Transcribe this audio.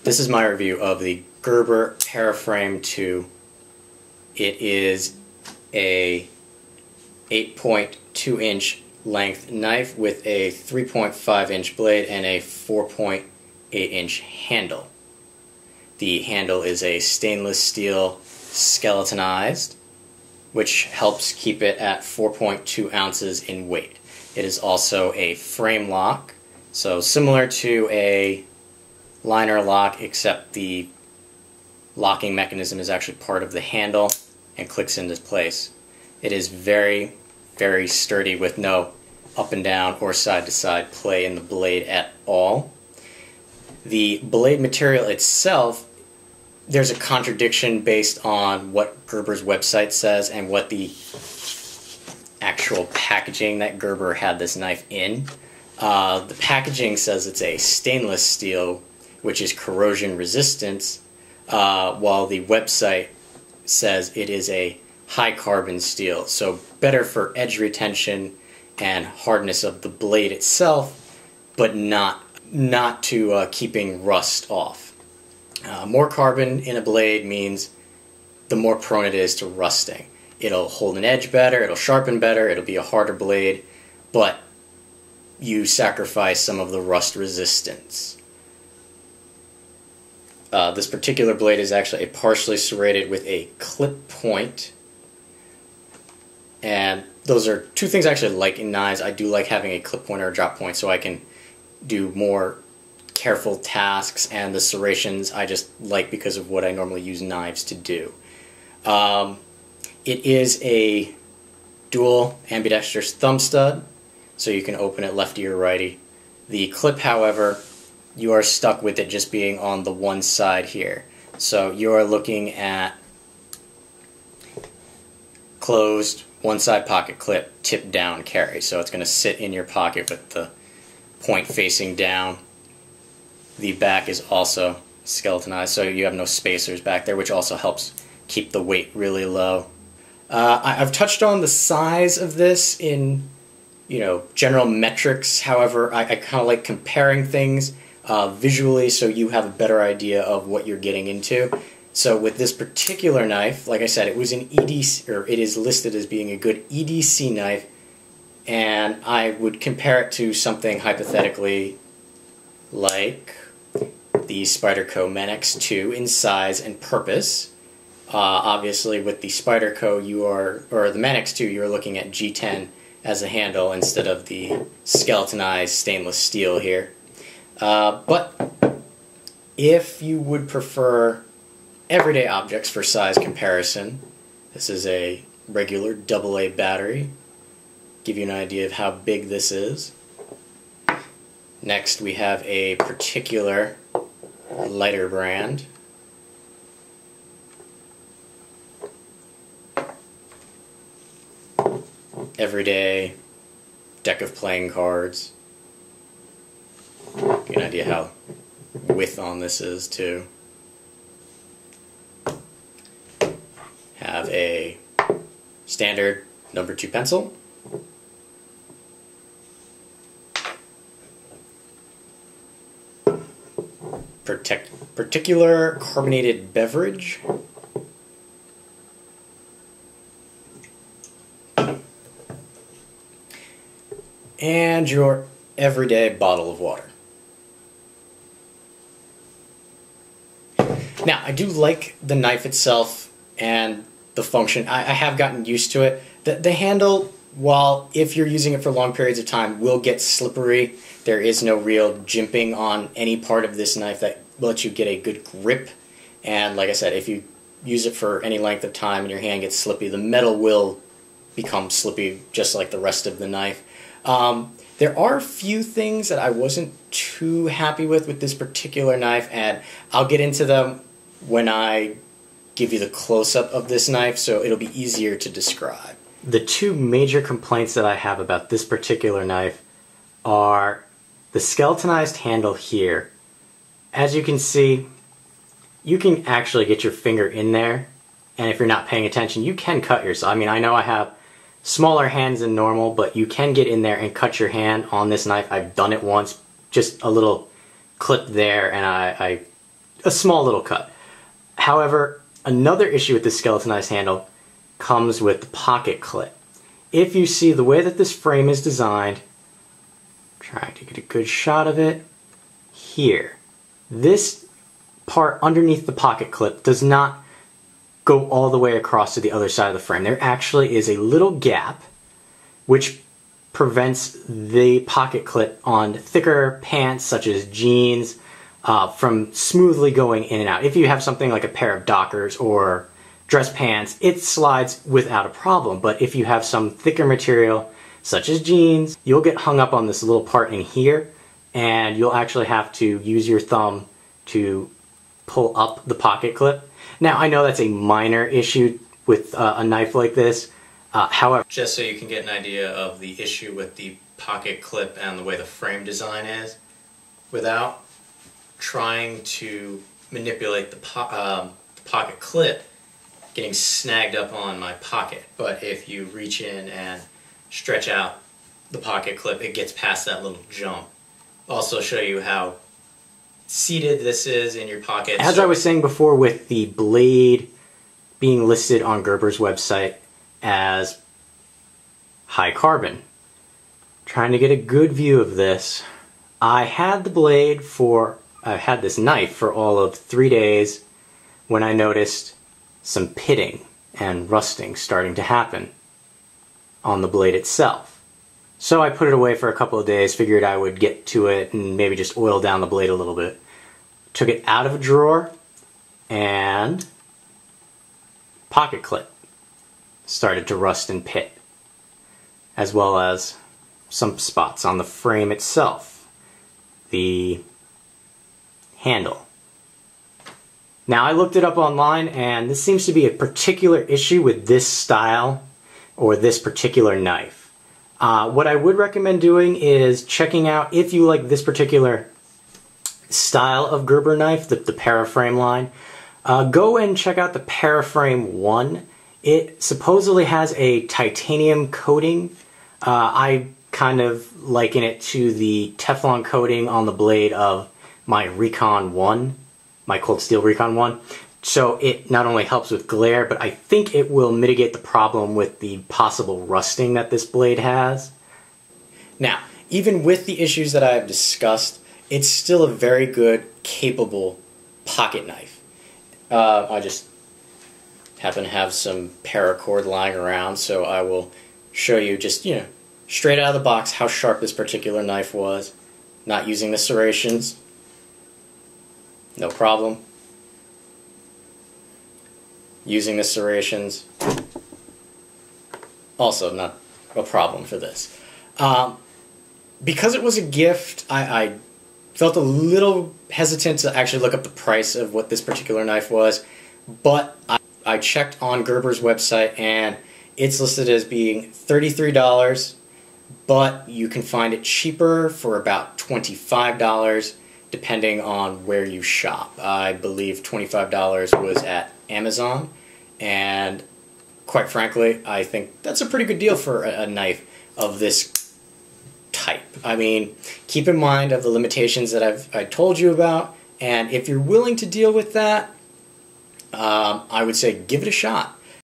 This is my review of the Gerber Paraframe II. It is a 8.2 inch length knife with a 3.5 inch blade and a 4.8 inch handle. The handle is a stainless steel skeletonized, which helps keep it at 4.2 ounces in weight. It is also a frame lock, so similar to a liner lock, except the locking mechanism is actually part of the handle and clicks into place. It is very, very sturdy with no up and down or side to side play in the blade at all. The blade material itself, there's a contradiction based on what Gerber's website says and what the actual packaging that Gerber had this knife in. The packaging says it's a stainless steel, which is corrosion resistant, while the website says it is a high carbon steel, so better for edge retention and hardness of the blade itself, but not to keeping rust off. More carbon in a blade means the more prone it is to rusting. It'll hold an edge better, it'll sharpen better, it'll be a harder blade, but you sacrifice some of the rust resistance. This particular blade is actually a partially serrated with a clip point, and those are two things I actually like in knives. I do like having a clip point or a drop point so I can do more careful tasks, and the serrations I just like because of what I normally use knives to do. It is a dual ambidextrous thumb stud, so you can open it lefty or righty. The clip, however, you are stuck with it just being on the one side here. So you are looking at closed, one side pocket clip, tip down carry. So it's going to sit in your pocket with the point facing down. The back is also skeletonized, so you have no spacers back there, which also helps keep the weight really low. I've touched on the size of this in, general metrics. However, I kind of like comparing things visually so you have a better idea of what you're getting into. So with this particular knife, like I said, it was an EDC, or it is listed as being a good EDC knife, and I would compare it to something hypothetically like the Spyderco ManX II in size and purpose. Obviously with the Spyderco or the ManX II, you're looking at G10 as a handle instead of the skeletonized stainless steel here. But if you would prefer everyday objects for size comparison, this is a regular AA battery. Give you an idea of how big this is. Next we have a particular lighter brand. Everyday deck of playing cards. Get an idea how width on this is too. Have a standard number 2 pencil. Particular carbonated beverage. And your everyday bottle of water. Now, I do like the knife itself and the function. I have gotten used to it. The handle, while if you're using it for long periods of time, will get slippery. There is no real jimping on any part of this knife that lets you get a good grip. And like I said, if you use it for any length of time and your hand gets slippy, the metal will become slippy just like the rest of the knife. There are a few things that I wasn't too happy with this particular knife, and I'll get into them when I give you the close-up of this knife, so it'll be easier to describe. The two major complaints that I have about this particular knife are the skeletonized handle here. As you can see, you can actually get your finger in there, and if you're not paying attention, you can cut yourself. I mean, I know I have smaller hands than normal, but you can get in there and cut your hand on this knife. I've done it once, just a little clip there, and I a small little cut. However, another issue with this skeletonized handle comes with the pocket clip. If you see the way that this frame is designed, trying to get a good shot of it here, this part underneath the pocket clip does not go all the way across to the other side of the frame. There actually is a little gap which prevents the pocket clip on thicker pants such as jeans from smoothly going in and out. If you have something like a pair of Dockers or dress pants, it slides without a problem. But if you have some thicker material such as jeans, you'll get hung up on this little part in here, and you'll actually have to use your thumb to pull up the pocket clip. Now, I know that's a minor issue with a knife like this. However, just so you can get an idea of the issue with the pocket clip and the way the frame design is, without trying to manipulate the pocket clip getting snagged up on my pocket. But if you reach in and stretch out the pocket clip, it gets past that little jump. Also show you how seated this is in your pocket. As I was saying before, with the blade being listed on Gerber's website as high carbon, trying to get a good view of this, I had this knife for all of 3 days when I noticed some pitting and rusting starting to happen on the blade itself. So I put it away for a couple of days, figured I would get to it and maybe just oil down the blade a little bit. Took it out of a drawer, and pocket clip started to rust and pit, as well as some spots on the frame itself, the handle. Now, I looked it up online, and this seems to be a particular issue with this style or this particular knife. What I would recommend doing is checking out, if you like this particular style of Gerber knife, the Paraframe line, go and check out the Paraframe 1. It supposedly has a titanium coating. I kind of liken it to the Teflon coating on the blade of my Recon 1, my Cold Steel Recon 1. So it not only helps with glare, but I think it will mitigate the problem with the possible rusting that this blade has. Now, even with the issues that I have discussed, it's still a very good, capable pocket knife. I just happen to have some paracord lying around, so I will show you just, straight out of the box how sharp this particular knife was. Not using the serrations. No problem. Using the serrations. Also not a problem for this. Because it was a gift, I felt a little hesitant to actually look up the price of what this particular knife was, but I checked on Gerber's website and it's listed as being $33, but you can find it cheaper for about $25 depending on where you shop. I believe $25 was at Amazon, and quite frankly, I think that's a pretty good deal for a knife of this type. I mean, keep in mind of the limitations that I told you about, and if you're willing to deal with that, I would say give it a shot.